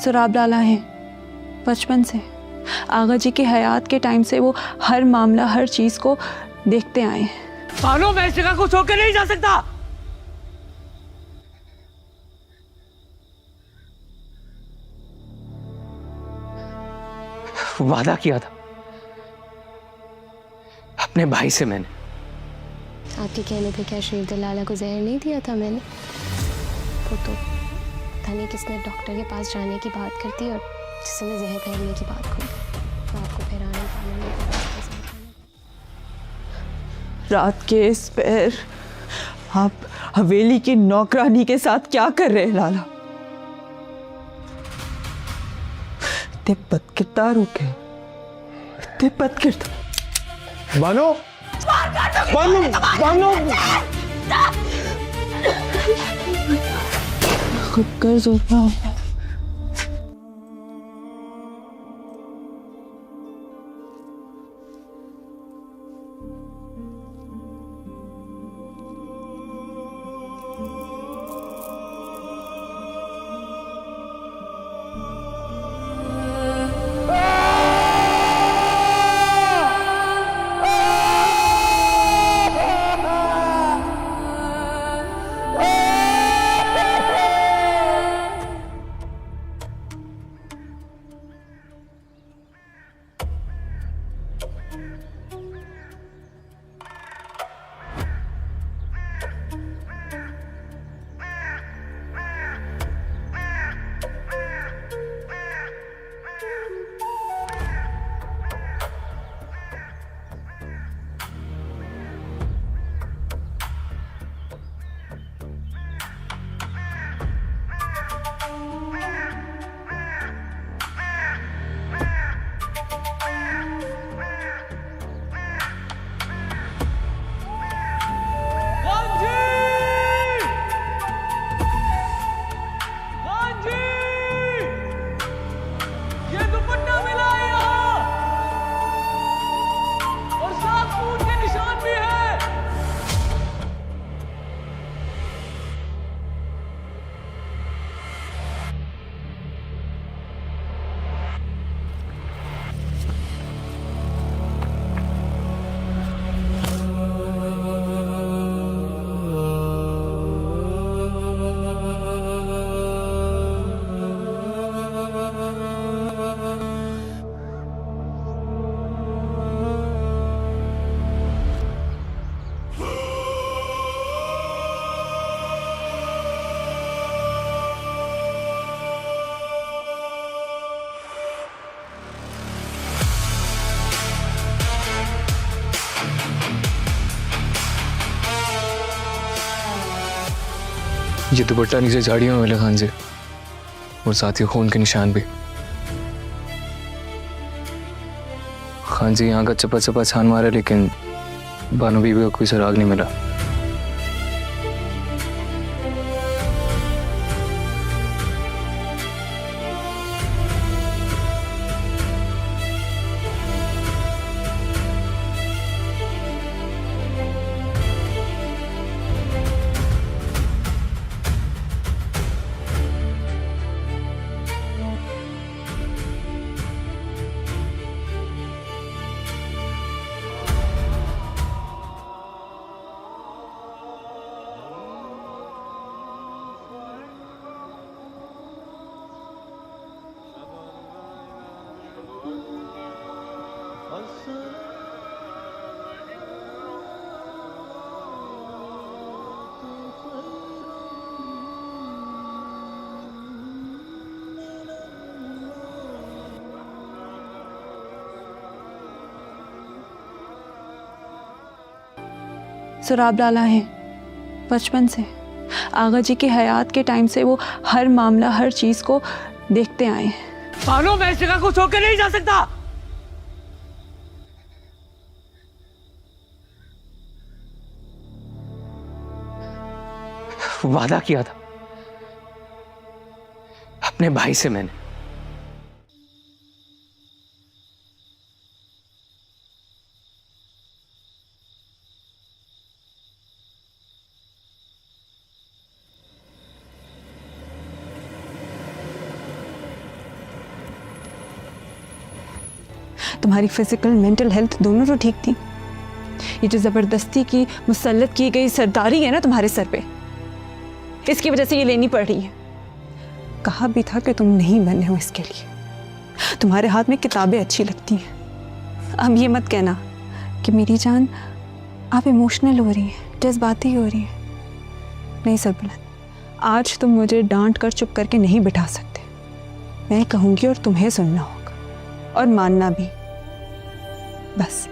سراب لالا ہیں بچپن سے آغا جی کی حیات کے ٹائم سے وہ ہر معاملہ ہر چیز کو دیکھتے آئے ہیں۔ بانو میں اس جگہ کو چھوڑ کے نہیں جا سکتا۔ وعدہ کیا تھا اپنے بھائی سے میں نے۔ آپ کے کہنے پہ کیا شریف دلالہ کو زہر نہیں دیا تھا میں نے؟ وہ تو پتہ نہیں کس نے ڈاکٹر کے پاس جانے کی بات کرتی اور جس نے زہر پھینکنے کی بات کھولی۔ آپ کو پھرانے پالنے کے بعد رات کے اس پیر آپ حویلی کی نوکرانی کے ساتھ کیا کر رہے ہیں لالا؟ اتنے بد کردار ہو گئے، اتنے بد کردار۔ بانو بانو بانو خود قرض ہوتا ہوں۔ یہ دوپٹہ نیچے جھاڑیوں میں ملا خان سے، اور ساتھ ہی خون کے نشان بھی۔ خان جی یہاں کا چپا چپا چھان مارا لیکن بانو بی بی کا کوئی سراغ نہیں ملا۔ سراب لالا ہیں بچپن سے آغا جی کی حیات کے ٹائم سے وہ ہر معاملہ ہر چیز کو دیکھتے آئے ہیں۔ بانو میں اس جگہ کو چھوڑ کے نہیں جا سکتا۔ وعدہ کیا تھا اپنے بھائی سے میں نے۔ तुम्हारी फिजिकल मेंटल हेल्थ दोनों तो ठीक थी। ये जो ज़बरदस्ती की मुसल्लत की गई सरदारी है ना तुम्हारे सर पे, इसकी वजह से ये लेनी पड़ रही है। कहा भी था कि तुम नहीं बने हो इसके लिए। तुम्हारे हाथ में किताबें अच्छी लगती हैं। अब ये मत कहना कि मेरी जान आप इमोशनल हो रही हैं, जज्बाती हो रही हैं। नहीं सरबुलंद, आज तुम मुझे डांट कर चुप करके नहीं बिठा सकते। मैं कहूँगी और तुम्हें सुनना होगा और मानना भी, बस।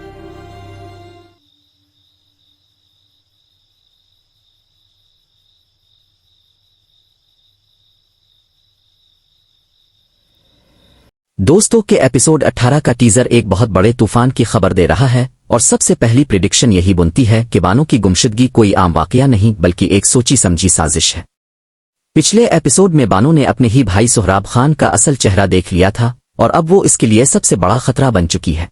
दोस्तों के एपिसोड 18 का टीजर एक बहुत बड़े तूफान की खबर दे रहा है और सबसे पहली प्रिडिक्शन यही बनती है कि बानो की गुमशुदगी कोई आम वाकया नहीं बल्कि एक सोची समझी साजिश है। पिछले एपिसोड में बानो ने अपने ही भाई सोहराब खान का असल चेहरा देख लिया था और अब वो इसके लिए सबसे बड़ा खतरा बन चुकी है।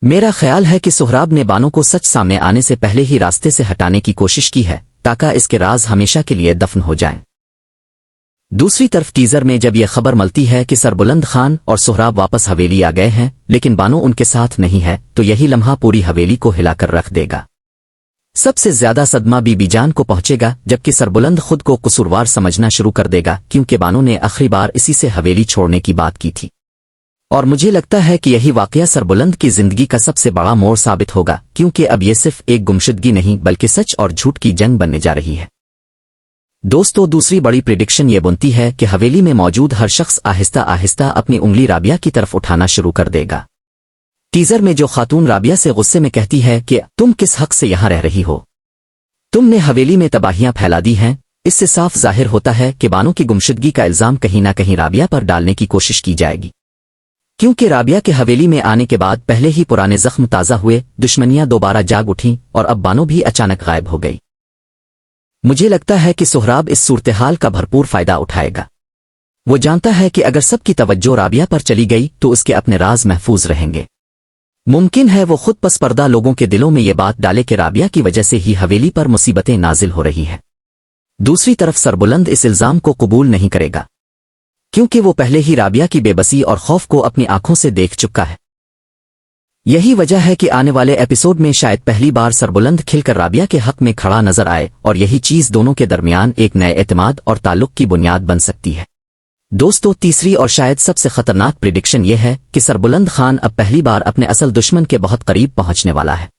मेरा ख्याल है कि सोहराब ने बानो को सच सामने आने से पहले ही रास्ते से हटाने की कोशिश की है ताकि इसके राज हमेशा के लिए दफन हो जाएं। दूसरी तरफ टीजर में जब यह खबर मिलती है कि सरबुलंद खान और सोहराब वापस हवेली आ गए हैं लेकिन बानो उनके साथ नहीं है, तो यही लम्हा पूरी हवेली को हिलाकर रख देगा। सबसे ज्यादा सदमा बीबी जान को पहुंचेगा, जबकि सरबुलंद खुद को कसूरवार समझना शुरू कर देगा क्योंकि बानो ने आखिरी बार इसी से हवेली छोड़ने की बात की थी। और मुझे लगता है कि यही वाकया सरबुलंद की जिंदगी का सबसे बड़ा मोड़ साबित होगा, क्योंकि अब यह सिर्फ एक गुमशुदगी नहीं बल्कि सच और झूठ की जंग बनने जा रही है। दोस्तों, दूसरी बड़ी प्रिडिक्शन ये बनती है कि हवेली में मौजूद हर शख्स आहिस्ता आहिस्ता अपनी उंगली राबिया की तरफ उठाना शुरू कर देगा। टीजर में जो खातून राबिया से गुस्से में कहती है कि तुम किस हक से यहां रह रही हो, तुमने हवेली में तबाहियां फैला दी हैं, इससे साफ जाहिर होता है कि बानो की गुमशुदगी का इल्जाम कहीं ना कहीं राबिया पर डालने की कोशिश की जाएगी। क्योंकि राबिया के हवेली में आने के बाद पहले ही पुराने जख्म ताज़ा हुए, दुश्मनियां दोबारा जाग उठीं और अब बानो भी अचानक गायब हो गई। मुझे लगता है कि सोहराब इस सूरत-ए-हाल का भरपूर फायदा उठाएगा। वो जानता है कि अगर सबकी तवज्जो राबिया पर चली गई तो उसके अपने राज महफूज रहेंगे। मुमकिन है वो खुद पसपर्दा लोगों के दिलों में ये बात डाले कि राबिया की वजह से ही हवेली पर मुसीबतें नाजिल हो रही हैं। दूसरी तरफ सरबुलंद इस इल्जाम को कबूल नहीं करेगा, क्योंकि वो पहले ही राबिया की बेबसी और खौफ को अपनी आंखों से देख चुका है। यही वजह है कि आने वाले एपिसोड में शायद पहली बार सरबुलंद खिलकर राबिया के हक में खड़ा नजर आए और यही चीज दोनों के दरमियान एक नए एतमाद और ताल्लुक की बुनियाद बन सकती है। दोस्तों, तीसरी और शायद सबसे खतरनाक प्रिडिक्शन ये है कि सरबुलंद खान अब पहली बार अपने असल दुश्मन के बहुत करीब पहुंचने वाला है।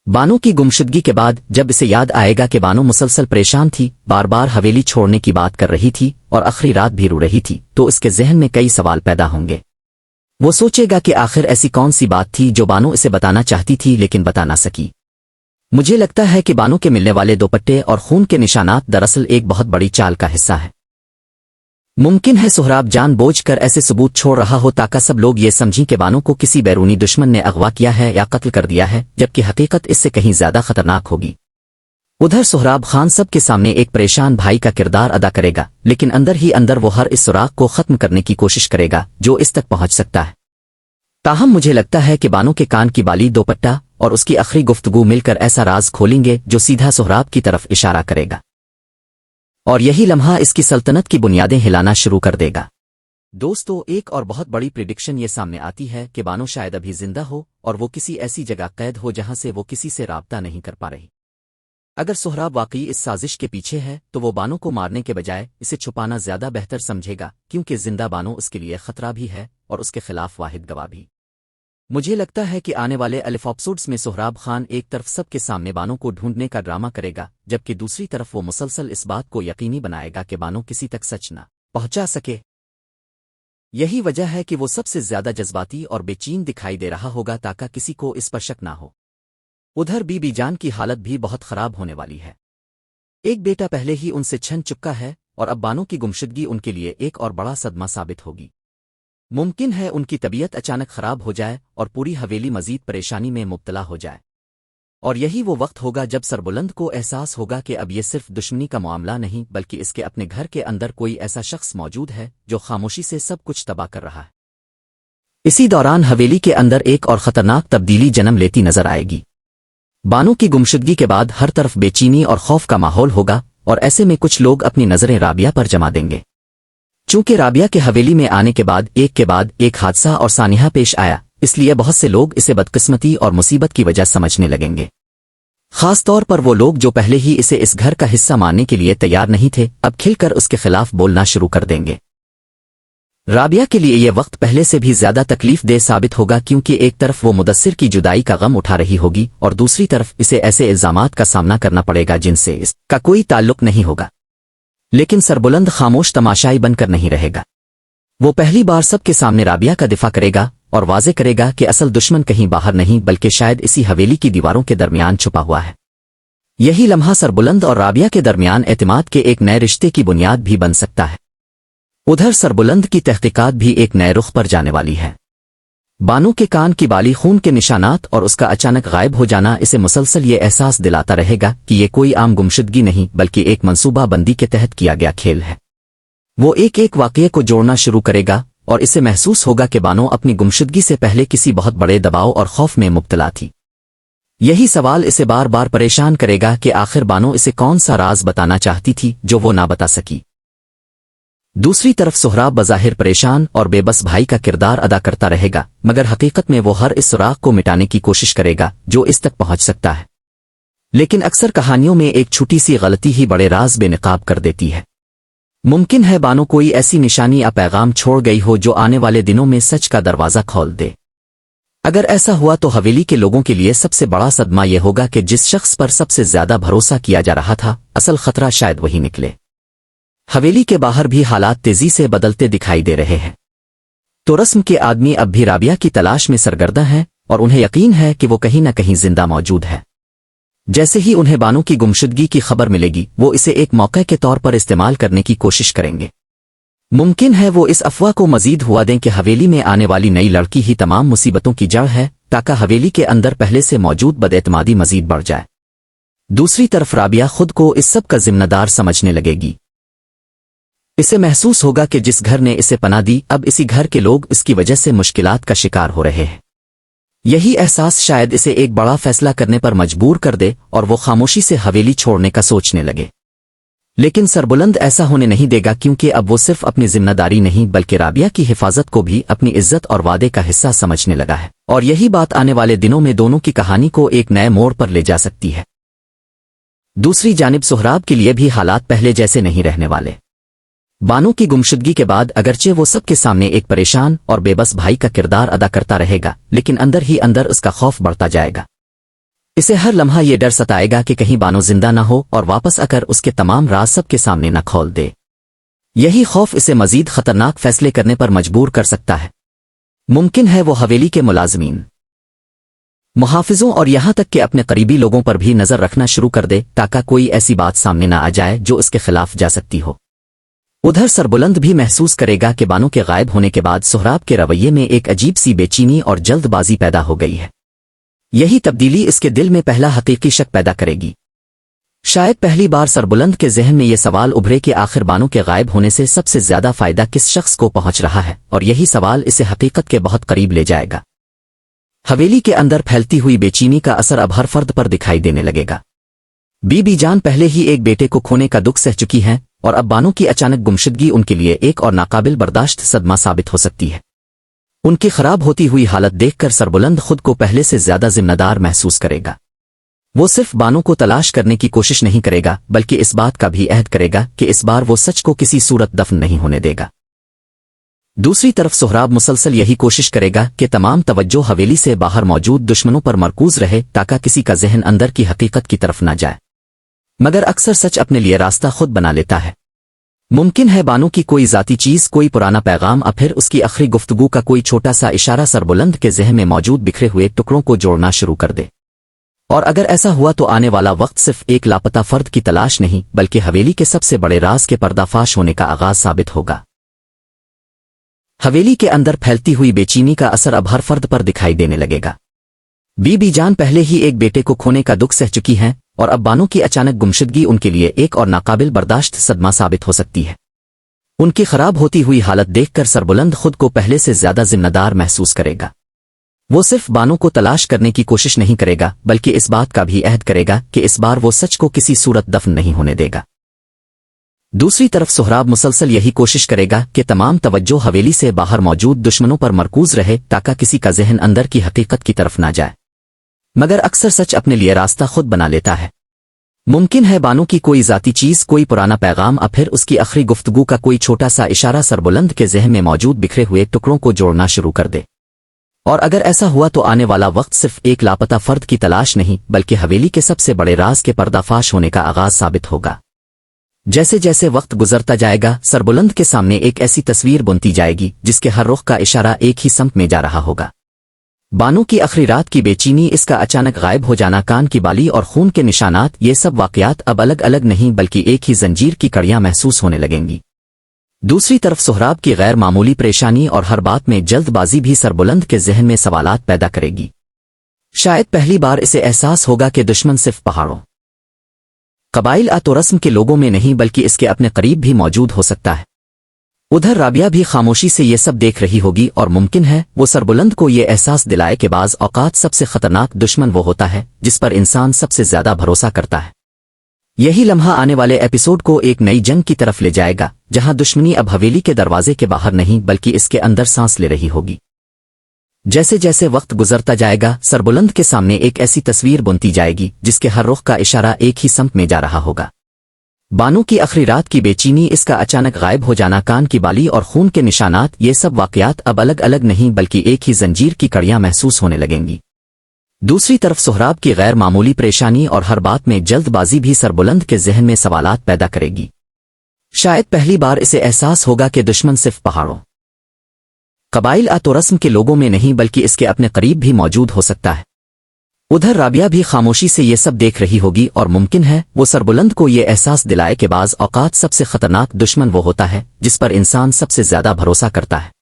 बानो की गुमशुदगी के बाद जब इसे याद आएगा कि बानो मुसलसल परेशान थी, बार बार हवेली छोड़ने की बात कर रही थी और आखिरी रात भी रो रही थी, तो इसके जहन में कई सवाल पैदा होंगे। वो सोचेगा कि आखिर ऐसी कौन सी बात थी जो बानो इसे बताना चाहती थी लेकिन बता ना सकी। मुझे लगता है कि बानो के मिलने वाले दुपट्टे और खून के निशानात दरअसल एक बहुत बड़ी चाल का हिस्सा है। मुमकिन है सोहराब जानबूझकर ऐसे सबूत छोड़ रहा हो ताकि सब लोग ये समझें कि बानो को किसी बैरूनी दुश्मन ने अगवा किया है या कत्ल कर दिया है, जबकि हकीकत इससे कहीं ज्यादा खतरनाक होगी। उधर सोहराब खान सबके सामने एक परेशान भाई का किरदार अदा करेगा, लेकिन अंदर ही अंदर वो हर इस सुराग को खत्म करने की कोशिश करेगा जो इस तक पहुंच सकता है। ताहम मुझे लगता है कि बानो के कान की बाली, दोपट्टा और उसकी आखिरी गुफ्तगू मिलकर ऐसा राज खोलेंगे जो सीधा सोहराब की तरफ इशारा करेगा, और यही लम्हा इसकी सल्तनत की बुनियादें हिलाना शुरू कर देगा। दोस्तों, एक और बहुत बड़ी प्रिडिक्शन ये सामने आती है कि बानो शायद अभी जिंदा हो और वो किसी ऐसी जगह कैद हो जहां से वो किसी से राब्ता नहीं कर पा रही। अगर सोहराब वाकई इस साजिश के पीछे है तो वो बानो को मारने के बजाय इसे छुपाना ज्यादा बेहतर समझेगा, क्योंकि जिंदा बानो उसके लिए खतरा भी है और उसके खिलाफ वाहिद गवाह भी। मुझे लगता है कि आने वाले एपिसोड्स में सोहराब खान एक तरफ सबके सामने बानो को ढूंढने का ड्रामा करेगा, जबकि दूसरी तरफ वो मुसलसल इस बात को यकीनी बनाएगा कि बानो किसी तक सच न पहुंचा सके। यही वजह है कि वो सबसे ज्यादा जज्बाती और बेचैन दिखाई दे रहा होगा ताकि किसी को इस पर शक ना हो। उधर बीबी जान की हालत भी बहुत खराब होने वाली है। एक बेटा पहले ही उनसे छन चुका है और अब बानो की गुमशुदगी उनके लिए एक और बड़ा सदमा साबित होगी। मुमकिन है उनकी तबीयत अचानक खराब हो जाए और पूरी हवेली मजीद परेशानी में मुब्तला हो जाए, और यही वो वक्त होगा जब सरबुलंद को एहसास होगा कि अब ये सिर्फ दुश्मनी का मामला नहीं बल्कि इसके अपने घर के अंदर कोई ऐसा शख्स मौजूद है जो खामोशी से सब कुछ तबाह कर रहा है। इसी दौरान हवेली के अंदर एक और खतरनाक तब्दीली जन्म लेती नजर आएगी। बानो की गुमशुदगी के बाद हर तरफ बेचैनी और खौफ का माहौल होगा और ऐसे में कुछ लोग अपनी नजरें राबिया पर जमा देंगे। चूंकि राबिया के हवेली में आने के बाद एक हादसा और सानिहा पेश आया, اس لیے बहुत से लोग इसे बदकिस्मती और मुसीबत की वजह समझने लगेंगे। खास तौर पर वो लोग जो पहले ही इसे इस घर का हिस्सा मानने के लिए तैयार नहीं थे, अब खिलकर उसके खिलाफ बोलना शुरू कर देंगे। राबिया के लिए यह वक्त पहले से भी ज्यादा तकलीफ दे साबित होगा, क्योंकि एक तरफ वो मुदस्सिर की जुदाई का गम उठा रही होगी और दूसरी तरफ इसे ऐसे इल्जामात का सामना करना पड़ेगा जिनसे इसका कोई ताल्लुक नहीं होगा। लेकिन सरबुलंद खामोश तमाशाई बनकर नहीं रहेगा। वो पहली बार सबके सामने राबिया का दिफा करेगा और वाजे करेगा कि असल दुश्मन कहीं बाहर नहीं बल्कि शायद इसी हवेली की दीवारों के दरमियान छुपा हुआ है। यही लम्हा सरबुलंद और राबिया के दरमियान एतमाद के एक नए रिश्ते की बुनियाद भी बन सकता है। उधर सरबुलंद की तहकीकात भी एक नए रुख पर जाने वाली है। बानो के कान की बाली खून के निशानात और उसका अचानक गायब हो जाना इसे मुसलसल ये एहसास दिलाता रहेगा कि ये कोई आम गुमशुदगी नहीं बल्कि एक मंसूबा बंदी के तहत किया गया खेल है। वो एक एक वाक़ये को जोड़ना शुरू करेगा और इसे महसूस होगा कि बानो अपनी गुमशुदगी से पहले किसी बहुत बड़े दबाव और खौफ में मुब्तला थी। यही सवाल इसे बार बार परेशान करेगा कि आखिर बानो इसे कौन सा राज बताना चाहती थी जो वो ना बता सकी। दूसरी तरफ सोहराब बज़ाहिर परेशान और बेबस भाई का किरदार अदा करता रहेगा, मगर हकीकत में वो हर इस सुराग को मिटाने की कोशिश करेगा जो इस तक पहुंच सकता है। लेकिन अक्सर कहानियों में एक छोटी सी गलती ही बड़े राज बेनकाब कर देती है। मुमकिन है बानो कोई ऐसी निशानी या पैगाम छोड़ गई हो जो आने वाले दिनों में सच का दरवाज़ा खोल दे। अगर ऐसा हुआ तो हवेली के लोगों के लिए सबसे बड़ा सदमा यह होगा कि जिस शख्स पर सबसे ज्यादा भरोसा किया जा रहा था, असल खतरा शायद वही निकले। हवेली के बाहर भी हालात तेजी से बदलते दिखाई दे रहे हैं। तो रस्म के आदमी अब भी राबिया की तलाश में सरगर्दा हैं और उन्हें यकीन है कि वो कहीं न कहीं जिंदा मौजूद है। जैसे ही उन्हें बानो की गुमशुदगी की खबर मिलेगी, वो इसे एक मौके के तौर पर इस्तेमाल करने की कोशिश करेंगे। मुमकिन है वो इस अफवाह को मजीद हुआ दें कि हवेली में आने वाली नई लड़की ही तमाम मुसीबतों की जड़ है, ताकि हवेली के अंदर पहले से मौजूद बदएतमादी मजीद बढ़ जाए। दूसरी तरफ राबिया खुद को इस सब का जिम्मेदार समझने लगेगी। इसे महसूस होगा कि जिस घर ने इसे पनाह दी, अब इसी घर के लोग इसकी वजह से मुश्किलात का शिकार हो रहे हैं। यही एहसास शायद इसे एक बड़ा फैसला करने पर मजबूर कर दे और वो खामोशी से हवेली छोड़ने का सोचने लगे। लेकिन सरबुलंद ऐसा होने नहीं देगा, क्योंकि अब वो सिर्फ अपनी जिम्मेदारी नहीं बल्कि राबिया की हिफाजत को भी अपनी इज्जत और वादे का हिस्सा समझने लगा है। और यही बात आने वाले दिनों में दोनों की कहानी को एक नए मोड़ पर ले जा सकती है। दूसरी जानिब सोहराब के लिए भी हालात पहले जैसे नहीं रहने वाले। बानो की गुमशुदगी के बाद अगरचे वो सबके सामने एक परेशान और बेबस भाई का किरदार अदा करता रहेगा, लेकिन अंदर ही अंदर उसका खौफ बढ़ता जाएगा। इसे हर लम्हा ये डर सताएगा कि कहीं बानो जिंदा ना हो और वापस आकर उसके तमाम राज सबके सामने न खोल दे। यही खौफ इसे मजीद खतरनाक फैसले करने पर मजबूर कर सकता है। मुमकिन है वो हवेली के मुलाजमीन, मुहाफिजों और यहां तक कि अपने करीबी लोगों पर भी नजर रखना शुरू कर दे, ताकि कोई ऐसी बात सामने न आ जाए जो इसके खिलाफ जा सकती हो। उधर सरबुलंद भी महसूस करेगा कि बानो के गायब होने के बाद सोहराब के रवैये में एक अजीब सी बेचैनी और जल्दबाजी पैदा हो गई है। यही तब्दीली इसके दिल में पहला हकीकी शक पैदा करेगी। शायद पहली बार सरबुलंद के जहन में यह सवाल उभरे कि आखिर बानो के गायब होने से सबसे ज्यादा फायदा किस शख्स को पहुंच रहा है, और यही सवाल इसे हकीकत के बहुत करीब ले जाएगा। हवेली के अंदर फैलती हुई बेचैनी का असर अब हर फर्द पर दिखाई देने लगेगा। बीबी जान पहले ही एक बेटे को खोने का दुख सह चुकी हैं और अब बानो की अचानक गुमशुदगी उनके लिए एक और नाकाबिल बर्दाश्त सदमा साबित हो सकती है। उनकी खराब होती हुई हालत देखकर सरबुलंद खुद को पहले से ज्यादा जिम्मेदार महसूस करेगा। वो सिर्फ बानो को तलाश करने की कोशिश नहीं करेगा बल्कि इस बात का भी अहद करेगा कि इस बार वो सच को किसी सूरत दफन नहीं होने देगा। दूसरी तरफ सोहराब मुसलसल यही कोशिश करेगा कि तमाम तवज्जो हवेली से बाहर मौजूद दुश्मनों पर मरकूज रहे, ताकि किसी का जहन अंदर की हकीकत की तरफ न जाए। मगर अक्सर सच अपने लिए रास्ता खुद बना लेता है। मुमकिन है बानो की कोई जाती चीज, कोई पुराना पैगाम या फिर उसकी आखिरी गुफ्तगू का कोई छोटा सा इशारा सरबुलंद के जहन में मौजूद बिखरे हुए टुकड़ों को जोड़ना शुरू कर दे। और अगर ऐसा हुआ तो आने वाला वक्त सिर्फ एक लापता फर्द की तलाश नहीं बल्कि हवेली के सबसे बड़े राज के पर्दाफाश होने का आगाज साबित होगा। हवेली के अंदर फैलती हुई बेचैनी का असर अब हर फर्द पर दिखाई देने लगेगा। बीबी जान पहले ही एक बेटे को खोने का दुख सह चुकी हैं और अब बानो की अचानक गुमशुदगी उनके लिए एक और नाकाबिल बर्दाश्त सदमा साबित हो सकती है। उनकी खराब होती हुई हालत देखकर सरबुलंद खुद को पहले से ज्यादा जिम्मेदार महसूस करेगा। वो सिर्फ बानो को तलाश करने की कोशिश नहीं करेगा बल्कि इस बात का भी अहद करेगा कि इस बार वो सच को किसी सूरत दफन नहीं होने देगा। दूसरी तरफ सोहराब मुसलसल यही कोशिश करेगा कि तमाम तवज्जो हवेली से बाहर मौजूद दुश्मनों पर मरकूज रहे ताकि किसी का जहन अंदर की हकीकत की तरफ ना जाए। मगर अक्सर सच अपने लिए रास्ता खुद बना लेता है। मुमकिन है बानो की कोई ज़ाती चीज़, कोई पुराना पैगाम, अब फिर उसकी आखिरी गुफ्तगू का कोई छोटा सा इशारा सरबुलंद के जहन में मौजूद बिखरे हुए टुकड़ों को जोड़ना शुरू कर दे। और अगर ऐसा हुआ तो आने वाला वक्त सिर्फ एक लापता फर्द की तलाश नहीं बल्कि हवेली के सबसे बड़े राज के पर्दाफाश होने का आगाज साबित होगा। जैसे जैसे वक्त गुजरता जाएगा सरबुलंद के सामने एक ऐसी तस्वीर बुनती जाएगी जिसके हर रुख का इशारा एक ही समत में जा रहा होगा। बानो की आखिरी रात की बेचैनी, इसका अचानक गायब हो जाना, कान की बाली और खून के निशानात, ये सब वाकयात अब अलग अलग नहीं बल्कि एक ही जंजीर की कड़ियां महसूस होने लगेंगी। दूसरी तरफ सोहराब की गैर मामूली परेशानी और हर बात में जल्दबाजी भी सरबुलंद के जहन में सवालात पैदा करेगी। शायद पहली बार इसे एहसास होगा कि दुश्मन सिर्फ पहाड़ों, कबाइल तो रस्म के लोगों में नहीं बल्कि इसके अपने करीब भी मौजूद हो सकता है। उधर राबिया भी खामोशी से ये सब देख रही होगी और मुमकिन है वो सरबुलंद को ये एहसास दिलाए कि बाज़ औकात सबसे खतरनाक दुश्मन वो होता है जिस पर इंसान सबसे ज्यादा भरोसा करता है। यही लम्हा आने वाले एपिसोड को एक नई जंग की तरफ ले जाएगा जहां दुश्मनी अब हवेली के दरवाजे के बाहर नहीं बल्कि इसके अंदर सांस ले रही होगी। जैसे जैसे वक्त गुजरता जाएगा सरबुलंद के सामने एक ऐसी तस्वीर बुनती जाएगी जिसके हर रुख का इशारा एक ही समत में जा रहा होगा। बानो की आखिरी रात की बेचैनी, इसका अचानक गायब हो जाना, कान की बाली और खून के निशानात, ये सब वाकयात अब अलग अलग नहीं बल्कि एक ही जंजीर की कड़ियां महसूस होने लगेंगी। दूसरी तरफ सोहराब की गैर मामूली परेशानी और हर बात में जल्दबाजी भी सरबुलंद के जहन में सवालात पैदा करेगी। शायद पहली बार इसे एहसास होगा कि दुश्मन सिर्फ पहाड़ों, कबाइल तो रस्म के लोगों में नहीं बल्कि इसके अपने करीब भी मौजूद हो सकता है। उधर राबिया भी खामोशी से ये सब देख रही होगी और मुमकिन है वो सरबुलंद को ये एहसास दिलाए कि बाज़ औकात सबसे खतरनाक दुश्मन वो होता है जिस पर इंसान सबसे ज्यादा भरोसा करता है।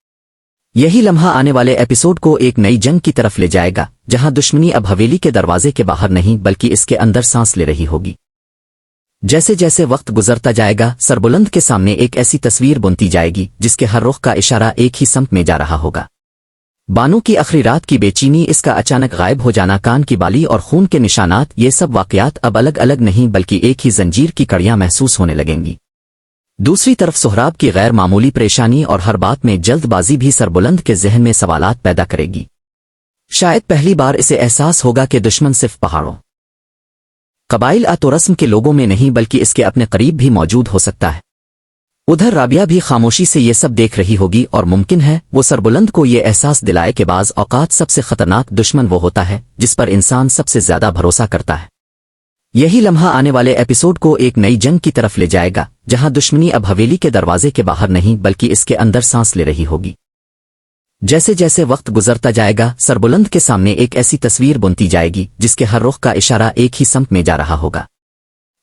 यही लम्हा आने वाले एपिसोड को एक नई जंग की तरफ ले जाएगा जहां दुश्मनी अब हवेली के दरवाजे के बाहर नहीं बल्कि इसके अंदर सांस ले रही होगी। जैसे जैसे वक्त गुजरता जाएगा सरबुलंद के सामने एक ऐसी तस्वीर बुनती जाएगी जिसके हर रुख का इशारा एक ही समत में जा रहा होगा। बानो की आखिरी रात की बेचैनी, इसका अचानक गायब हो जाना, कान की बाली और खून के निशानात, ये सब वाकयात अब अलग अलग नहीं बल्कि एक ही जंजीर की कड़ियां महसूस होने लगेंगी। दूसरी तरफ सोहराब की गैर मामूली परेशानी और हर बात में जल्दबाजी भी सरबुलंद के जहन में सवालात पैदा करेगी। शायद पहली बार इसे एहसास होगा कि दुश्मन सिर्फ पहाड़ों, कबाइल तो रस्म के लोगों में नहीं बल्कि इसके अपने करीब भी मौजूद हो सकता है। उधर राबिया भी खामोशी से ये सब देख रही होगी और मुमकिन है वो सरबुलंद को ये एहसास दिलाए कि बाज़ औकात सबसे खतरनाक दुश्मन वो होता है जिस पर इंसान सबसे ज्यादा भरोसा करता है। यही लम्हा आने वाले एपिसोड को एक नई जंग की तरफ ले जाएगा जहां दुश्मनी अब हवेली के दरवाजे के बाहर नहीं बल्कि इसके अंदर सांस ले रही होगी। जैसे जैसे वक्त गुजरता जाएगा सरबुलंद के सामने एक ऐसी तस्वीर बुनती जाएगी जिसके हर रुख का इशारा एक ही समत में जा रहा होगा।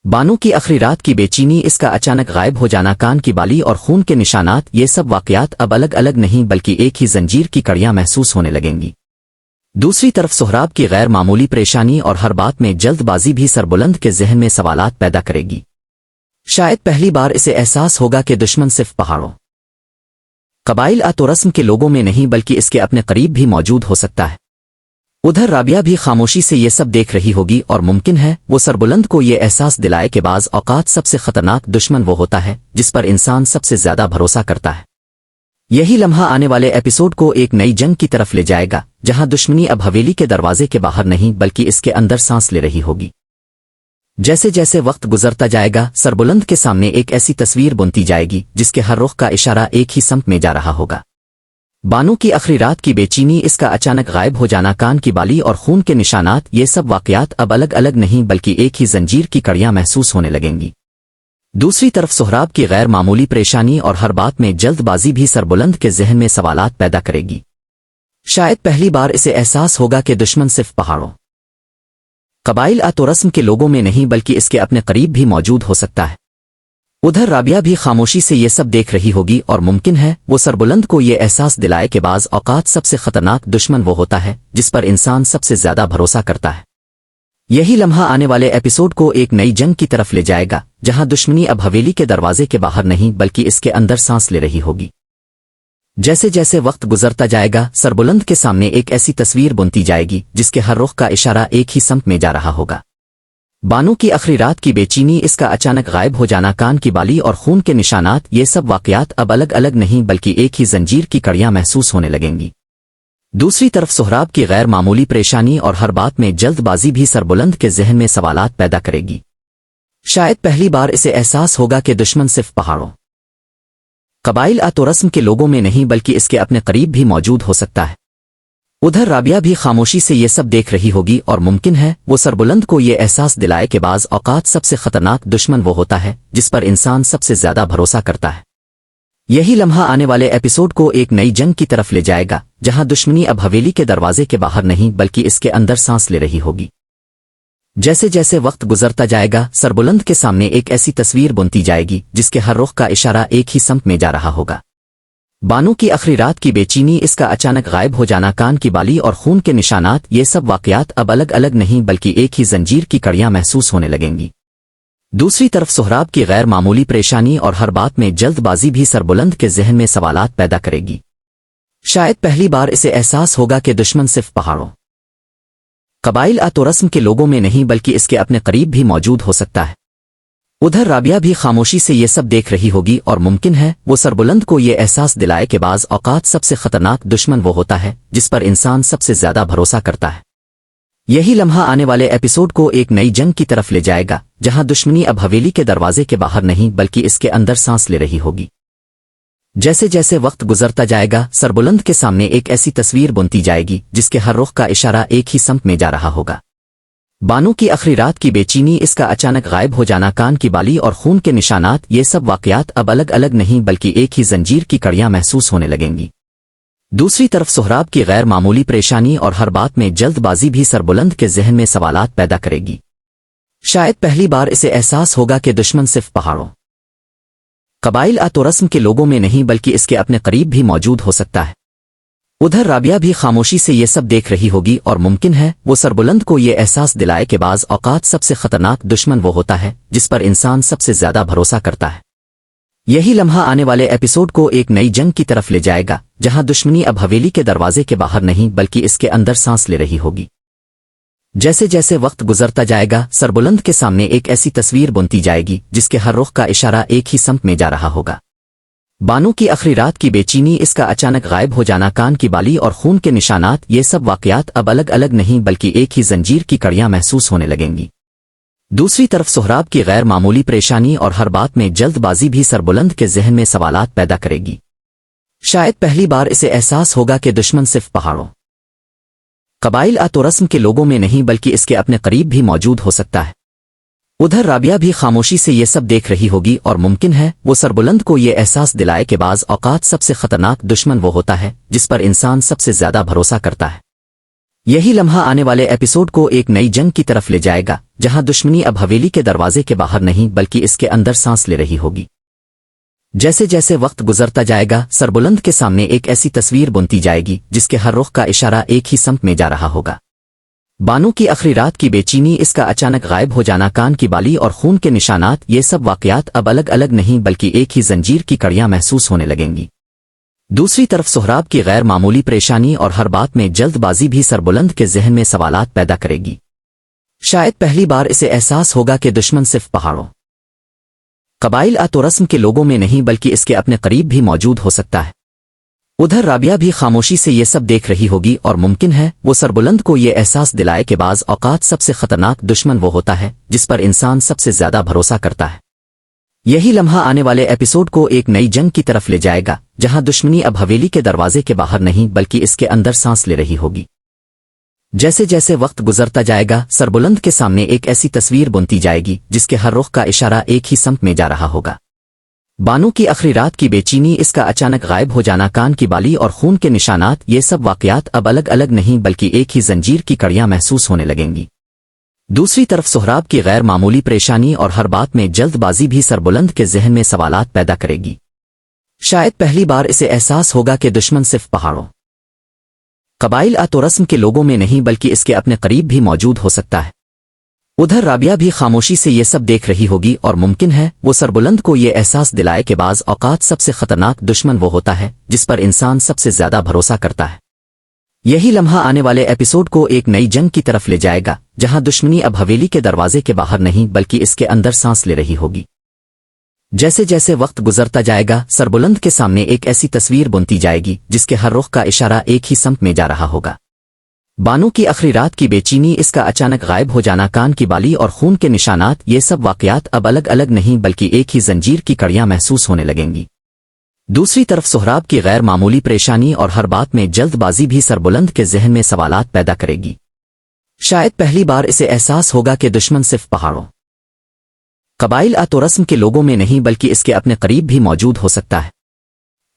बानो की आखिरी रात की बेचैनी, इसका अचानक गायब हो जाना, कान की बाली और खून के निशानात, ये सब वाकयात अब अलग अलग नहीं बल्कि एक ही जंजीर की कड़ियां महसूस होने लगेंगी। दूसरी तरफ सोहराब की गैर मामूली परेशानी और हर बात में जल्दबाजी भी सरबुलंद के जहन में सवालात पैदा करेगी। शायद पहली बार इसे एहसास होगा कि दुश्मन सिर्फ पहाड़ों, कबाइल तो रस्म के लोगों में नहीं बल्कि इसके अपने करीब भी मौजूद हो सकता है। उधर राबिया भी खामोशी से ये सब देख रही होगी और मुमकिन है वो सरबुलंद को ये एहसास दिलाए कि बाज़ औकात सबसे खतरनाक दुश्मन वो होता है जिस पर इंसान सबसे ज्यादा भरोसा करता है। यही लम्हा आने वाले एपिसोड को एक नई जंग की तरफ ले जाएगा जहां दुश्मनी अब हवेली के दरवाजे के बाहर नहीं बल्कि इसके अंदर सांस ले रही होगी। जैसे जैसे वक्त गुजरता जाएगा सरबुलंद के सामने एक ऐसी तस्वीर बुनती जाएगी जिसके हर रुख का इशारा एक ही समत में जा रहा होगा। बानो की आखिरी रात की बेचैनी, इसका अचानक गायब हो जाना, कान की बाली और खून के निशानात, ये सब वाकयात अब अलग अलग नहीं बल्कि एक ही जंजीर की कड़ियां महसूस होने लगेंगी। दूसरी तरफ सोहराब की गैर मामूली परेशानी और हर बात में जल्दबाजी भी सरबुलंद के जहन में सवालात पैदा करेगी। शायद पहली बार इसे एहसास होगा कि दुश्मन सिर्फ पहाड़ों, कबाइल तो रस्म के लोगों में नहीं बल्कि इसके अपने करीब भी मौजूद हो सकता है। उधर राबिया भी खामोशी से ये सब देख रही होगी और मुमकिन है वो सरबुलंद को ये एहसास दिलाए कि बाज़ औकात सबसे खतरनाक दुश्मन वो होता है जिस पर इंसान सबसे ज्यादा भरोसा करता है। यही लम्हा आने वाले एपिसोड को एक नई जंग की तरफ ले जाएगा जहां दुश्मनी अब हवेली के दरवाजे के बाहर नहीं बल्कि इसके अंदर सांस ले रही होगी। जैसे जैसे वक्त गुजरता जाएगा सरबुलंद के सामने एक ऐसी तस्वीर बुनती जाएगी जिसके हर रुख का इशारा एक ही समत में जा रहा होगा। بانو کی آخری رات کی بے چینی، اس کا اچانک غائب ہو جانا، کان کی بالی اور خون کے نشانات، یہ سب واقعات اب الگ الگ نہیں بلکہ ایک ہی زنجیر کی کڑیاں محسوس ہونے لگیں گی۔ دوسری طرف سہراب کی غیر معمولی پریشانی اور ہر بات میں جلد بازی بھی سربلند کے ذہن میں سوالات پیدا کرے گی۔ شاید پہلی بار اسے احساس ہوگا کہ دشمن صرف پہاڑوں، قبائل و رسم کے لوگوں میں نہیں بلکہ اس کے اپنے قریب بھی موجود ہو سکتا ہے۔ ادھر رابعہ بھی خاموشی سے یہ سب دیکھ رہی ہوگی اور ممکن ہے وہ سربلند کو یہ احساس دلائے کہ بعض اوقات سب سے خطرناک دشمن وہ ہوتا ہے جس پر انسان سب سے زیادہ بھروسہ کرتا ہے۔ یہی لمحہ آنے والے ایپیسوڈ کو ایک نئی جنگ کی طرف لے جائے گا، جہاں دشمنی اب حویلی کے دروازے کے باہر نہیں بلکہ اس کے اندر سانس لے رہی ہوگی۔ جیسے جیسے وقت گزرتا جائے گا، سربلند کے سامنے ایک ایسی تصویر بنتی جائے گی جس کے ہر رخ کا اشارہ ایک ہی سمت میں جا رہا ہوگا۔ بانو کی آخری رات کی بے چینی، اس کا اچانک غائب ہو جانا، کان کی بالی اور خون کے نشانات، یہ سب واقعات اب الگ الگ نہیں بلکہ ایک ہی زنجیر کی کڑیاں محسوس ہونے لگیں گی۔ دوسری طرف سہراب کی غیر معمولی پریشانی اور ہر بات میں جلد بازی بھی سربلند کے ذہن میں سوالات پیدا کرے گی۔ شاید پہلی بار اسے احساس ہوگا کہ دشمن صرف پہاڑوں، قبائل و رسم کے لوگوں میں نہیں بلکہ اس کے اپنے قریب بھی موجود ہو سکتا ہے۔ ادھر رابعہ بھی خاموشی سے یہ سب دیکھ رہی ہوگی اور ممکن ہے وہ سربلند کو یہ احساس دلائے کہ بعض اوقات سب سے خطرناک دشمن وہ ہوتا ہے جس پر انسان سب سے زیادہ بھروسہ کرتا ہے۔ یہی لمحہ آنے والے ایپیسوڈ کو ایک نئی جنگ کی طرف لے جائے گا، جہاں دشمنی اب حویلی کے دروازے کے باہر نہیں بلکہ اس کے اندر سانس لے رہی ہوگی۔ جیسے جیسے وقت گزرتا جائے گا، سربلند کے سامنے ایک ایسی تصویر بنتی جائے گی جس کے ہر رخ کا اشارہ ایک ہی سمت میں جا رہا ہوگا۔ بانو کی آخری رات کی بے چینی، اس کا اچانک غائب ہو جانا، کان کی بالی اور خون کے نشانات، یہ سب واقعات اب الگ الگ نہیں بلکہ ایک ہی زنجیر کی کڑیاں محسوس ہونے لگیں گی۔ دوسری طرف سہراب کی غیر معمولی پریشانی اور ہر بات میں جلد بازی بھی سربلند کے ذہن میں سوالات پیدا کرے گی۔ شاید پہلی بار اسے احساس ہوگا کہ دشمن صرف پہاڑوں، قبائل و رسم کے لوگوں میں نہیں بلکہ اس کے اپنے قریب بھی موجود ہو سکتا ہے۔ ادھر رابعہ بھی خاموشی سے یہ سب دیکھ رہی ہوگی اور ممکن ہے وہ سربلند کو یہ احساس دلائے کہ بعض اوقات سب سے خطرناک دشمن وہ ہوتا ہے جس پر انسان سب سے زیادہ بھروسہ کرتا ہے۔ یہی لمحہ آنے والے ایپیسوڈ کو ایک نئی جنگ کی طرف لے جائے گا، جہاں دشمنی اب حویلی کے دروازے کے باہر نہیں بلکہ اس کے اندر سانس لے رہی ہوگی۔ جیسے جیسے وقت گزرتا جائے گا، سربلند کے سامنے ایک ایسی تصویر بنتی جائے گی جس کے ہر رخ کا اشارہ ایک ہی سمت میں جا رہا ہوگا۔ بانو کی آخری رات کی بے چینی، اس کا اچانک غائب ہو جانا، کان کی بالی اور خون کے نشانات، یہ سب واقعات اب الگ الگ نہیں بلکہ ایک ہی زنجیر کی کڑیاں محسوس ہونے لگیں گی۔ دوسری طرف سہراب کی غیر معمولی پریشانی اور ہر بات میں جلد بازی بھی سربلند کے ذہن میں سوالات پیدا کرے گی۔ شاید پہلی بار اسے احساس ہوگا کہ دشمن صرف پہاڑوں، قبائل و رسم کے لوگوں میں نہیں بلکہ اس کے اپنے قریب بھی موجود ہو سکتا ہے۔ ادھر رابعہ بھی خاموشی سے یہ سب دیکھ رہی ہوگی اور ممکن ہے وہ سربلند کو یہ احساس دلائے کہ بعض اوقات سب سے خطرناک دشمن وہ ہوتا ہے جس پر انسان سب سے زیادہ بھروسہ کرتا ہے۔ یہی لمحہ آنے والے ایپیسوڈ کو ایک نئی جنگ کی طرف لے جائے گا، جہاں دشمنی اب حویلی کے دروازے کے باہر نہیں بلکہ اس کے اندر سانس لے رہی ہوگی۔ جیسے جیسے وقت گزرتا جائے گا، سربلند کے سامنے ایک ایسی تصویر بنتی جائے گی جس کے ہر رخ کا اشارہ ایک ہی سمت میں جا رہا ہوگا۔ بانو کی آخری رات کی بے چینی، اس کا اچانک غائب ہو جانا، کان کی بالی اور خون کے نشانات، یہ سب واقعات اب الگ الگ نہیں بلکہ ایک ہی زنجیر کی کڑیاں محسوس ہونے لگیں گی۔ دوسری طرف سہراب کی غیر معمولی پریشانی اور ہر بات میں جلد بازی بھی سربلند کے ذہن میں سوالات پیدا کرے گی۔ شاید پہلی بار اسے احساس ہوگا کہ دشمن صرف پہاڑوں، قبائل و رسم کے لوگوں میں نہیں بلکہ اس کے اپنے قریب بھی موجود ہو سکتا ہے۔ ادھر رابعہ بھی خاموشی سے یہ سب دیکھ رہی ہوگی اور ممکن ہے وہ سربلند کو یہ احساس دلائے کہ بعض اوقات سب سے خطرناک دشمن وہ ہوتا ہے جس پر انسان سب سے زیادہ بھروسہ کرتا ہے۔ یہی لمحہ آنے والے ایپیسوڈ کو ایک نئی جنگ کی طرف لے جائے گا، جہاں دشمنی اب حویلی کے دروازے کے باہر نہیں بلکہ اس کے اندر سانس لے رہی ہوگی۔ جیسے جیسے وقت گزرتا جائے گا، سربلند کے سامنے ایک ایسی تصویر بنتی جائے گی جس کے ہر رخ کا اشارہ ایک ہی سمت میں جا رہا ہوگا۔ بانو کی آخری رات کی بے چینی، اس کا اچانک غائب ہو جانا، کان کی بالی اور خون کے نشانات، یہ سب واقعات اب الگ الگ نہیں بلکہ ایک ہی زنجیر کی کڑیاں محسوس ہونے لگیں گی۔ دوسری طرف سہراب کی غیر معمولی پریشانی اور ہر بات میں جلد بازی بھی سربلند کے ذہن میں سوالات پیدا کرے گی۔ شاید پہلی بار اسے احساس ہوگا کہ دشمن صرف پہاڑوں، قبائل و رسم کے لوگوں میں نہیں بلکہ اس کے اپنے قریب بھی موجود ہو سکتا ہے۔ ادھر رابعہ بھی خاموشی سے یہ سب دیکھ رہی ہوگی اور ممکن ہے وہ سربلند کو یہ احساس دلائے کہ بعض اوقات سب سے خطرناک دشمن وہ ہوتا ہے جس پر انسان سب سے زیادہ بھروسہ کرتا ہے۔ यही लम्हा आने वाले एपिसोड को एक नई जंग की तरफ ले जाएगा, जहां दुश्मनी अब हवेली के दरवाजे के बाहर नहीं बल्कि इसके अंदर सांस ले रही होगी। जैसे जैसे वक्त गुजरता जाएगा, सरबुलंद के सामने एक ऐसी तस्वीर बुनती जाएगी जिसके हर रुख का इशारा एक ही समत में जा रहा होगा। बानो की आखिरी रात की बेचैनी, इसका अचानक गायब हो जाना, कान की बाली और खून के निशानात, ये सब वाकयात अब अलग अलग नहीं बल्कि एक ही जंजीर की कड़ियां महसूस होने लगेंगी। दूसरी तरफ सोहराब की गैर मामूली परेशानी और हर बात में जल्दबाजी भी सरबुलंद के जहन में सवालात पैदा करेगी। शायद पहली बार इसे एहसास होगा कि दुश्मन सिर्फ पहाड़ों, कबाइल तो रस्म के लोगों में नहीं बल्कि इसके अपने करीब भी मौजूद हो सकता है।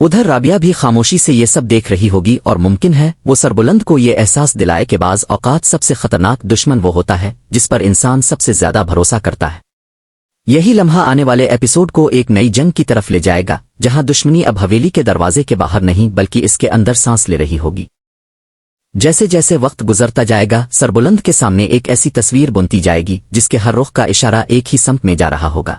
उधर राबिया भी खामोशी से ये सब देख रही होगी और मुमकिन है वो सरबुलंद को ये एहसास दिलाए कि बाज़ औकात सबसे खतरनाक दुश्मन वो होता है जिस पर इंसान सबसे ज्यादा भरोसा करता है। यही लम्हा आने वाले एपिसोड को एक नई जंग की तरफ ले जाएगा, जहां दुश्मनी अब हवेली के दरवाजे के बाहर नहीं बल्कि इसके अंदर सांस ले रही होगी। जैसे जैसे वक्त गुजरता जाएगा, सरबुलंद के सामने एक ऐसी तस्वीर बुनती जाएगी जिसके हर रुख का इशारा एक ही समत में जा रहा होगा।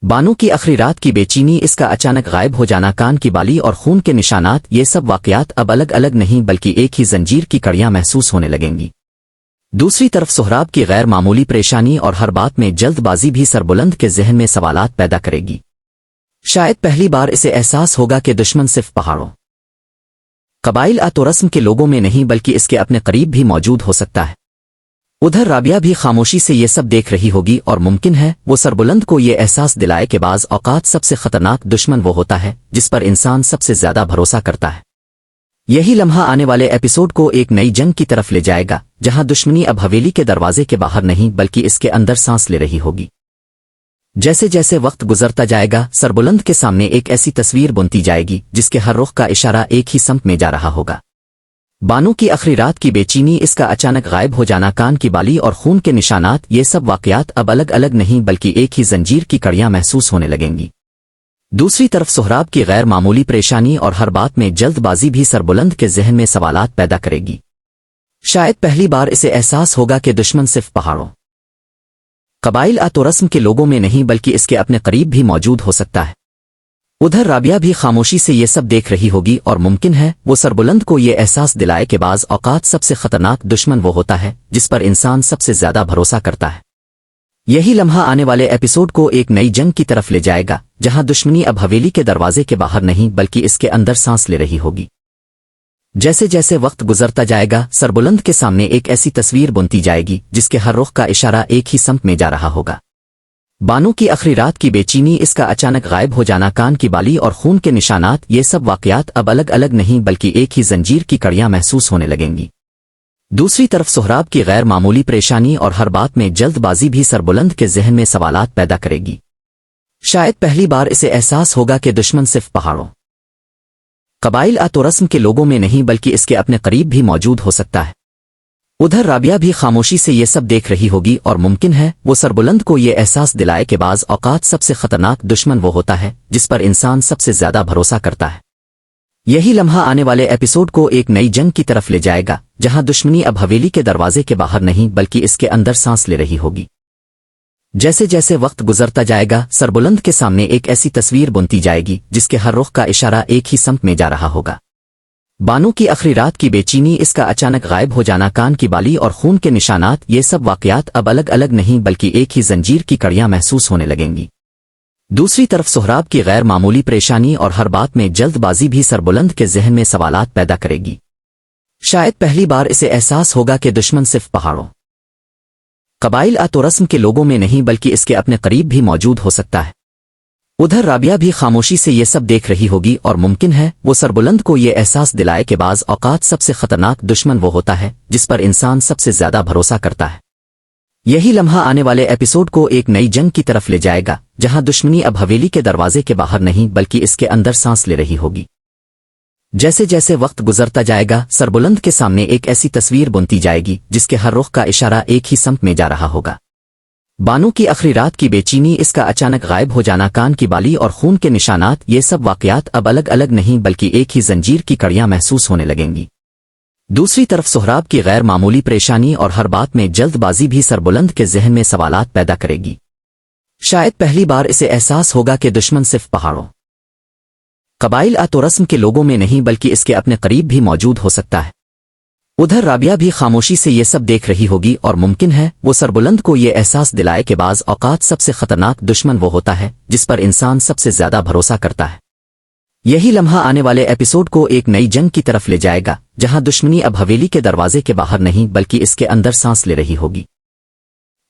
बानो की आखिरी रात की बेचैनी, इसका अचानक गायब हो जाना, कान की बाली और खून के निशानात, ये सब वाकयात अब अलग अलग नहीं बल्कि एक ही जंजीर की कड़ियां महसूस होने लगेंगी। दूसरी तरफ सोहराब की गैर मामूली परेशानी और हर बात में जल्दबाजी भी सरबुलंद के जहन में सवालात पैदा करेगी। शायद पहली बार इसे एहसास होगा कि दुश्मन सिर्फ पहाड़ों, कबाइल तो रस्म के लोगों में नहीं बल्कि इसके अपने करीब भी मौजूद हो सकता है। उधर राबिया भी खामोशी से ये सब देख रही होगी और मुमकिन है वो सरबुलंद को ये एहसास दिलाए कि बाज़ औकात सबसे खतरनाक दुश्मन वो होता है जिस पर इंसान सबसे ज्यादा भरोसा करता है। यही लम्हा आने वाले एपिसोड को एक नई जंग की तरफ ले जाएगा, जहां दुश्मनी अब हवेली के दरवाजे के बाहर नहीं बल्कि इसके अंदर सांस ले रही होगी। जैसे जैसे वक्त गुजरता जाएगा, सरबुलंद के सामने एक ऐसी तस्वीर बुनती जाएगी जिसके हर रुख का इशारा एक ही समत में जा रहा होगा। बानो की आखिरी रात की बेचैनी, इसका अचानक गायब हो जाना, कान की बाली और खून के निशानात, ये सब वाकयात अब अलग अलग नहीं बल्कि एक ही जंजीर की कड़ियां महसूस होने लगेंगी। दूसरी तरफ सोहराब की गैर मामूली परेशानी और हर बात में जल्दबाजी भी सरबुलंद के जहन में सवालात पैदा करेगी। शायद पहली बार इसे एहसास होगा कि दुश्मन सिर्फ पहाड़ों, कबाइल तो रस्म के लोगों में नहीं बल्कि इसके अपने करीब भी मौजूद हो सकता है। उधर राबिया भी खामोशी से ये सब देख रही होगी और मुमकिन है वो सरबुलंद को ये एहसास दिलाए कि बाज़ औकात सबसे खतरनाक दुश्मन वो होता है जिस पर इंसान सबसे ज्यादा भरोसा करता है। यही लम्हा आने वाले एपिसोड को एक नई जंग की तरफ ले जाएगा, जहां दुश्मनी अब हवेली के दरवाजे के बाहर नहीं बल्कि इसके अंदर सांस ले रही होगी। जैसे जैसे वक्त गुजरता जाएगा, सरबुलंद के सामने एक ऐसी तस्वीर बुनती जाएगी जिसके हर रुख का इशारा एक ही समत में जा रहा होगा। बानो की आखिरी रात की बेचैनी, इसका अचानक गायब हो जाना, कान की बाली और खून के निशानात, ये सब वाकयात अब अलग अलग नहीं बल्कि एक ही जंजीर की कड़ियां महसूस होने लगेंगी। दूसरी तरफ सोहराब की गैर मामूली परेशानी और हर बात में जल्दबाजी भी सरबुलंद के जहन में सवालात पैदा करेगी। शायद पहली बार इसे एहसास होगा कि दुश्मन सिर्फ पहाड़ों, कबाइल तो रस्म के लोगों में नहीं बल्कि इसके अपने करीब भी मौजूद हो सकता है। उधर राबिया भी खामोशी से ये सब देख रही होगी और मुमकिन है वो सरबुलंद को ये एहसास दिलाए कि बाज़ औकात सबसे खतरनाक दुश्मन वो होता है जिस पर इंसान सबसे ज्यादा भरोसा करता है। यही लम्हा आने वाले एपिसोड को एक नई जंग की तरफ ले जाएगा, जहां दुश्मनी अब हवेली के दरवाजे के बाहर नहीं बल्कि इसके अंदर सांस ले रही होगी। जैसे जैसे वक्त गुजरता जाएगा, सरबुलंद के सामने एक ऐसी तस्वीर बुनती जाएगी जिसके हर रुख का इशारा एक ही समत में जा रहा होगा। बानो की आखिरी रात की बेचैनी, इसका अचानक गायब हो जाना, कान की बाली और खून के निशानात, ये सब वाकयात अब अलग अलग नहीं बल्कि एक ही जंजीर की कड़ियां महसूस होने लगेंगी। दूसरी तरफ सोहराब की गैर मामूली परेशानी और हर बात में जल्दबाजी भी सरबुलंद के जहन में सवालात पैदा करेगी। शायद पहली बार इसे एहसास होगा कि दुश्मन सिर्फ पहाड़ों, कबाइल तो रस्म के लोगों में नहीं बल्कि इसके अपने करीब भी मौजूद हो सकता है। उधर राबिया भी खामोशी से ये सब देख रही होगी और मुमकिन है वो सरबुलंद को ये एहसास दिलाए कि बाज़ औकात सबसे खतरनाक दुश्मन वो होता है जिस पर इंसान सबसे ज्यादा भरोसा करता है। यही लम्हा आने वाले एपिसोड को एक नई जंग की तरफ ले जाएगा, जहां दुश्मनी अब हवेली के दरवाजे के बाहर नहीं बल्कि इसके अंदर सांस ले रही होगी। जैसे जैसे वक्त गुजरता जाएगा, सरबुलंद के सामने एक ऐसी तस्वीर बुनती जाएगी जिसके हर रुख का इशारा एक ही समत में जा रहा होगा। बानो की आखिरी रात की बेचैनी, इसका अचानक गायब हो जाना, कान की बाली और खून के निशानात, ये सब वाकयात अब अलग अलग नहीं बल्कि एक ही जंजीर की कड़ियां महसूस होने लगेंगी। दूसरी तरफ सोहराब की गैर मामूली परेशानी और हर बात में जल्दबाजी भी सरबुलंद के जहन में सवालात पैदा करेगी। शायद पहली बार इसे एहसास होगा कि दुश्मन सिर्फ पहाड़ों, कबाइल तो रस्म के लोगों में नहीं बल्कि इसके अपने करीब भी मौजूद हो सकता है। उधर राबिया भी खामोशी से ये सब देख रही होगी और मुमकिन है वो सरबुलंद को ये एहसास दिलाए कि बाज़ औकात सबसे खतरनाक दुश्मन वो होता है जिस पर इंसान सबसे ज्यादा भरोसा करता है। यही लम्हा आने वाले एपिसोड को एक नई जंग की तरफ ले जाएगा, जहां दुश्मनी अब हवेली के दरवाजे के बाहर नहीं बल्कि इसके अंदर सांस ले रही होगी।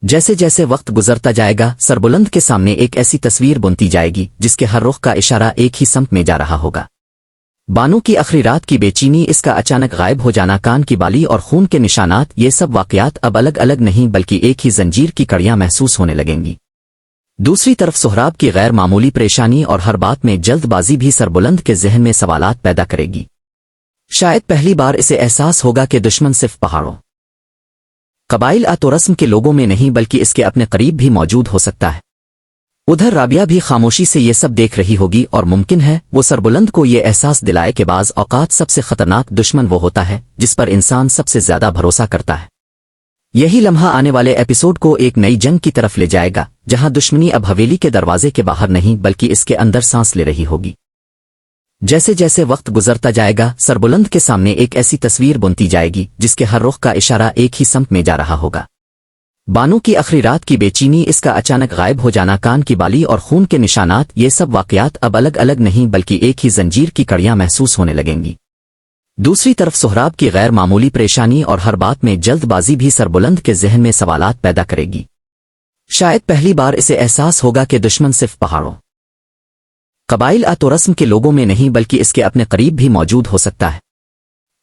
जैसे जैसे वक्त गुजरता जाएगा, सरबुलंद के सामने एक ऐसी तस्वीर बुनती जाएगी जिसके हर रुख का इशारा एक ही समत में जा रहा होगा। बानू की आखिरी रात की बेचैनी, इसका अचानक गायब हो जाना, कान की बाली और खून के निशानात, ये सब वाकयात अब अलग अलग नहीं बल्कि एक ही जंजीर की कड़ियां महसूस होने लगेंगी। दूसरी तरफ सोहराब की गैर मामूली परेशानी और हर बात में जल्दबाजी भी सरबुलंद के जहन में सवालात पैदा करेगी। शायद पहली बार इसे एहसास होगा कि दुश्मन सिर्फ पहाड़ों, कबाइल तो रस्म के लोगों में नहीं बल्कि इसके अपने करीब भी मौजूद हो सकता है। उधर राबिया भी खामोशी से ये सब देख रही होगी और मुमकिन है वो सरबुलंद को ये एहसास दिलाए कि बाज़ औकात सबसे खतरनाक दुश्मन वो होता है जिस पर इंसान सबसे ज्यादा भरोसा करता है। यही लम्हा आने वाले एपिसोड को एक नई जंग की तरफ ले जाएगा, जहां दुश्मनी अब हवेली के दरवाजे के बाहर नहीं बल्कि इसके अंदर सांस ले रही होगी। जैसे जैसे वक्त गुजरता जाएगा, सरबुलंद के सामने एक ऐसी तस्वीर बुनती जाएगी जिसके हर रुख का इशारा एक ही समत में जा रहा होगा। बानू की आखिरी रात की बेचैनी, इसका अचानक गायब हो जाना, कान की बाली और खून के निशानात, ये सब वाकयात अब अलग अलग नहीं बल्कि एक ही जंजीर की कड़ियां महसूस होने लगेंगी। दूसरी तरफ सोहराब की गैर मामूली परेशानी और हर बात में जल्दबाजी भी सरबुलंद के जहन में सवालात पैदा करेगी। शायद पहली बार इसे एहसास होगा कि दुश्मन सिर्फ पहाड़ों, कबाइल तो रस्म के लोगों में नहीं बल्कि इसके अपने करीब भी मौजूद हो सकता है।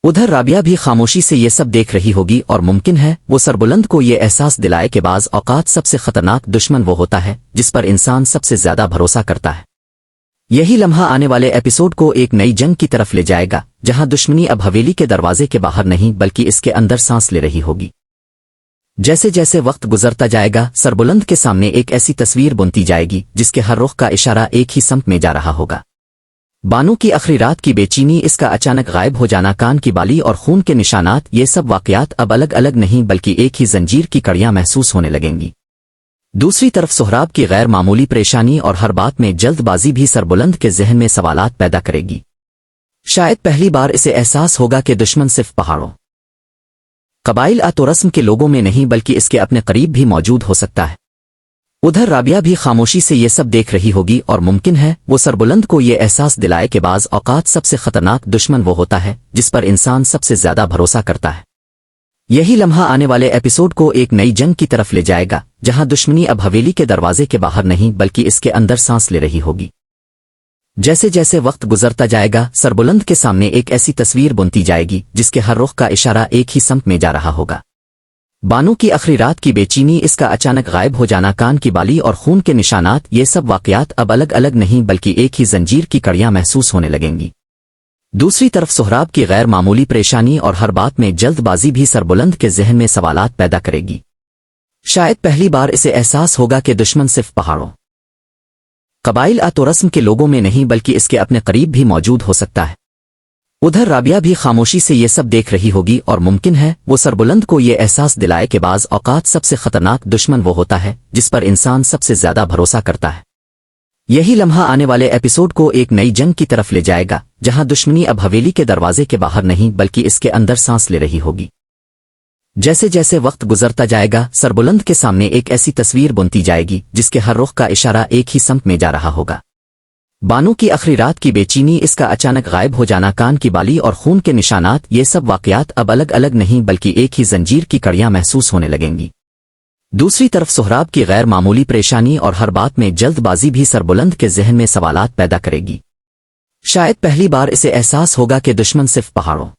उधर राबिया भी खामोशी से ये सब देख रही होगी और मुमकिन है वो सरबुलंद को ये एहसास दिलाए कि बाज़ औकात सबसे खतरनाक दुश्मन वो होता है जिस पर इंसान सबसे ज्यादा भरोसा करता है। यही लम्हा आने वाले एपिसोड को एक नई जंग की तरफ ले जाएगा, जहां दुश्मनी अब हवेली के दरवाजे के बाहर नहीं बल्कि इसके अंदर सांस ले रही होगी। जैसे जैसे वक्त गुजरता जाएगा, सरबुलंद के सामने एक ऐसी तस्वीर बुनती जाएगी जिसके हर रुख का इशारा एक ही समत में जा रहा होगा। बानू की आखिरी रात की बेचैनी, इसका अचानक गायब हो जाना, कान की बाली और खून के निशानात, ये सब वाकयात अब अलग अलग नहीं बल्कि एक ही जंजीर की कड़ियां महसूस होने लगेंगी। दूसरी तरफ सोहराब की गैर मामूली परेशानी और हर बात में जल्दबाजी भी सरबुलंद के जहन में सवालात पैदा करेगी। शायद पहली बार इसे एहसास होगा कि दुश्मन सिर्फ पहाड़ों, कबाइल तो रस्म के लोगों में नहीं बल्कि इसके अपने करीब भी मौजूद हो सकता है। उधर राबिया भी खामोशी से ये सब देख रही होगी और मुमकिन है वो सरबुलंद को ये एहसास दिलाए कि बाज़ औकात सबसे खतरनाक दुश्मन वो होता है जिस पर इंसान सबसे ज्यादा भरोसा करता है। यही लम्हा आने वाले एपिसोड को एक नई जंग की तरफ ले जाएगा, जहां दुश्मनी अब हवेली के दरवाजे के बाहर नहीं बल्कि इसके अंदर सांस ले रही होगी। जैसे जैसे वक्त गुजरता जाएगा, सरबुलंद के सामने एक ऐसी तस्वीर बुनती जाएगी जिसके हर रुख का इशारा एक ही समत में जा रहा होगा। बानू की आखिरी रात की बेचैनी, इसका अचानक गायब हो जाना, कान की बाली और खून के निशानात, ये सब वाकयात अब अलग अलग नहीं बल्कि एक ही जंजीर की कड़ियां महसूस होने लगेंगी। दूसरी तरफ सोहराब की गैर मामूली परेशानी और हर बात में जल्दबाजी भी सरबुलंद के जहन में सवालात पैदा करेगी। शायद पहली बार इसे एहसास होगा कि दुश्मन सिर्फ पहाड़ों, कबाइल तो रस्म के लोगों में नहीं बल्कि इसके अपने करीब भी मौजूद हो सकता है। उधर राबिया भी खामोशी से ये सब देख रही होगी और मुमकिन है वो सरबुलंद को ये एहसास दिलाए कि बाज़ औकात सबसे खतरनाक दुश्मन वो होता है जिस पर इंसान सबसे ज्यादा भरोसा करता है। यही लम्हा आने वाले एपिसोड को एक नई जंग की तरफ ले जाएगा, जहां दुश्मनी अब हवेली के दरवाजे के बाहर नहीं बल्कि इसके अंदर सांस ले रही होगी। जैसे जैसे वक्त गुजरता जाएगा, सरबुलंद के सामने एक ऐसी तस्वीर बुनती जाएगी जिसके हर रुख का इशारा एक ही समत में जा रहा होगा। बानू की आखिरी रात की बेचैनी, इसका अचानक गायब हो जाना, कान की बाली और खून के निशानात, ये सब वाकयात अब अलग अलग नहीं बल्कि एक ही जंजीर की कड़ियां महसूस होने लगेंगी। दूसरी तरफ सोहराब की गैर मामूली परेशानी और हर बात में जल्दबाजी भी सरबुलंद के जहन में सवालात पैदा करेगी। शायद पहली बार इसे एहसास होगा कि दुश्मन सिर्फ पहाड़ों,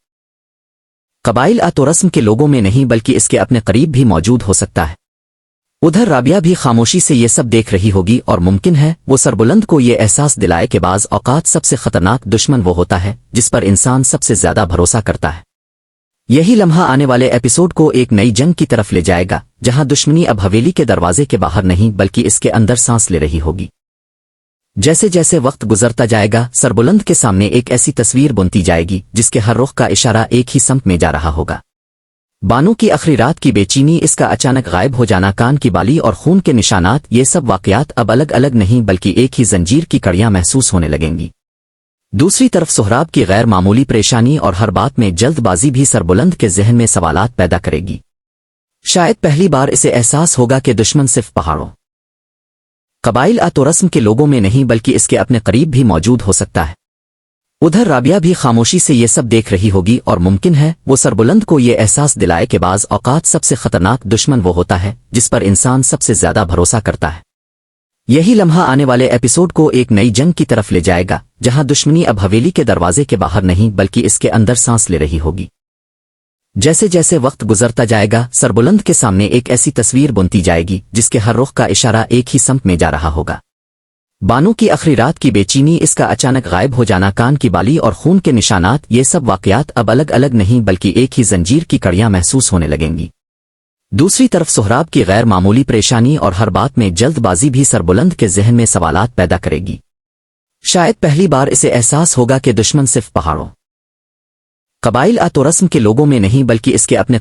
कबाइल तो रस्म के लोगों में नहीं बल्कि इसके अपने करीब भी मौजूद हो सकता है। उधर राबिया भी खामोशी से ये सब देख रही होगी और मुमकिन है वो सरबुलंद को ये एहसास दिलाए कि बाज़ औकात सबसे खतरनाक दुश्मन वो होता है जिस पर इंसान सबसे ज्यादा भरोसा करता है। यही लम्हा आने वाले एपिसोड को एक नई जंग की तरफ ले जाएगा, जहां दुश्मनी अब हवेली के दरवाजे के बाहर नहीं बल्कि इसके अंदर सांस ले रही होगी। जैसे जैसे वक्त गुजरता जाएगा, सरबुलंद के सामने एक ऐसी तस्वीर बुनती जाएगी जिसके हर रुख का इशारा एक ही समत में जा रहा होगा। बानू की आखिरी रात की बेचैनी, इसका अचानक गायब हो जाना, कान की बाली और खून के निशानात, ये सब वाकयात अब अलग अलग नहीं बल्कि एक ही जंजीर की कड़ियां महसूस होने लगेंगी। दूसरी तरफ सोहराब की गैर मामूली परेशानी और हर बात में जल्दबाजी भी सरबुलंद के जहन में सवालात पैदा करेगी। शायद पहली बार इसे एहसास होगा कि दुश्मन सिर्फ पहाड़ों, कबाइल तो रस्म के लोगों में नहीं बल्कि इसके अपने करीब भी मौजूद हो सकता है। उधर राबिया भी खामोशी से ये सब देख रही होगी और मुमकिन है वो सरबुलंद को ये एहसास दिलाए कि बाज़ औकात सबसे खतरनाक दुश्मन वो होता है जिस पर इंसान सबसे ज्यादा भरोसा करता है। यही लम्हा आने वाले एपिसोड को एक नई जंग की तरफ ले जाएगा, जहां दुश्मनी अब हवेली के दरवाजे के बाहर नहीं बल्कि इसके अंदर सांस ले रही होगी। जैसे जैसे वक्त गुजरता जाएगा, सरबुलंद के सामने एक ऐसी तस्वीर बुनती जाएगी जिसके हर रुख का इशारा एक ही समत में जा रहा होगा। बानो की आखिरी रात की बेचैनी, इसका अचानक गायब हो जाना, कान की बाली और खून के निशानात, ये सब वाकयात अब अलग अलग नहीं बल्कि एक ही जंजीर की कड़ियां महसूस होने लगेंगी। दूसरी तरफ सोहराब की गैर मामूली परेशानी और हर बात में जल्दबाजी भी सरबुलंद के जहन में सवालात पैदा करेगी। शायद पहली बार इसे एहसास होगा कि दुश्मन सिर्फ पहाड़ों, कबाइल तो रस्म के लोगों में नहीं बल्कि इसके अपने